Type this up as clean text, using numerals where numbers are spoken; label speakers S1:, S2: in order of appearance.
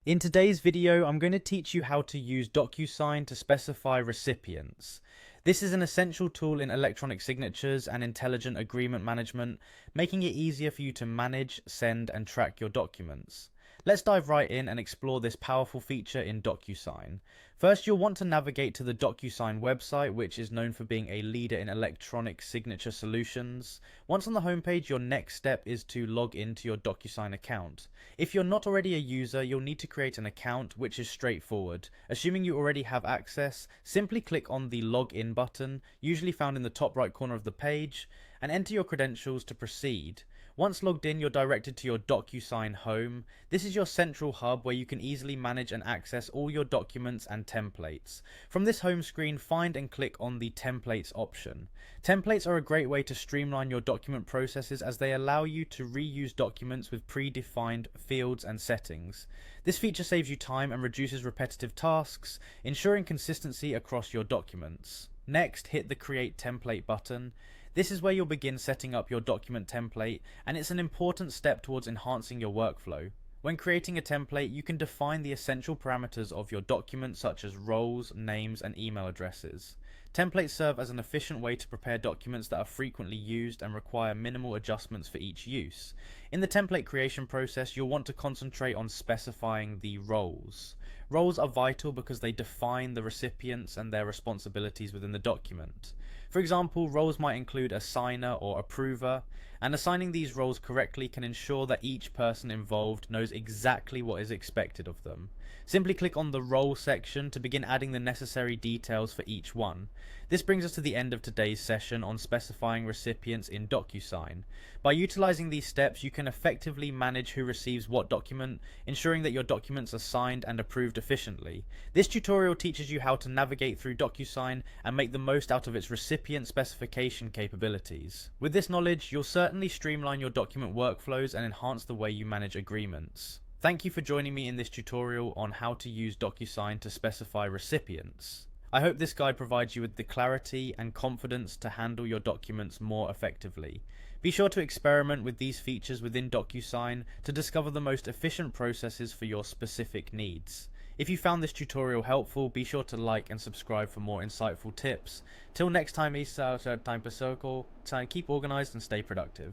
S1: In today's video, I'm going to teach you how to use DocuSign to specify recipients. This is an essential tool in electronic signatures and intelligent agreement management, making it easier for you to manage, send, and track your documents. Let's dive right in and explore this powerful feature in DocuSign. First, you'll want to navigate to the DocuSign website, which is known for being a leader in electronic signature solutions. Once on the homepage, your next step is to log into your DocuSign account. If you're not already a user, you'll need to create an account, which is straightforward. Assuming you already have access, simply click on the login button, usually found in the top right corner of the page, and enter your credentials to proceed. Once logged in, you're directed to your DocuSign home. This is your central hub where you can easily manage and access all your documents and templates. From this home screen, find and click on the Templates option. Templates are a great way to streamline your document processes as they allow you to reuse documents with predefined fields and settings. This feature saves you time and reduces repetitive tasks, ensuring consistency across your documents. Next, hit the Create Template button. This is where you'll begin setting up your document template, and it's an important step towards enhancing your workflow. When creating a template, you can define the essential parameters of your document, such as roles, names, and email addresses. Templates serve as an efficient way to prepare documents that are frequently used and require minimal adjustments for each use. In the template creation process, you'll want to concentrate on specifying the roles. Roles are vital because they define the recipients and their responsibilities within the document. For example, roles might include a signer or approver, and assigning these roles correctly can ensure that each person involved knows exactly what is expected of them. Simply click on the role section to begin adding the necessary details for each one. This brings us to the end of today's session on specifying recipients in DocuSign. By utilizing these steps, you can effectively manage who receives what document, ensuring that your documents are signed and approved efficiently. This tutorial teaches you how to navigate through DocuSign and make the most out of its recipient specification capabilities. With this knowledge, you'll certainly streamline your document workflows and enhance the way you manage agreements. Thank you for joining me in this tutorial on how to use DocuSign to specify recipients. I hope this guide provides you with the clarity and confidence to handle your documents more effectively. Be sure to experiment with these features within DocuSign to discover the most efficient processes for your specific needs. If you found this tutorial helpful, be sure to like and subscribe for more insightful tips. Till next time, Isa, time per circle, keep organized and stay productive.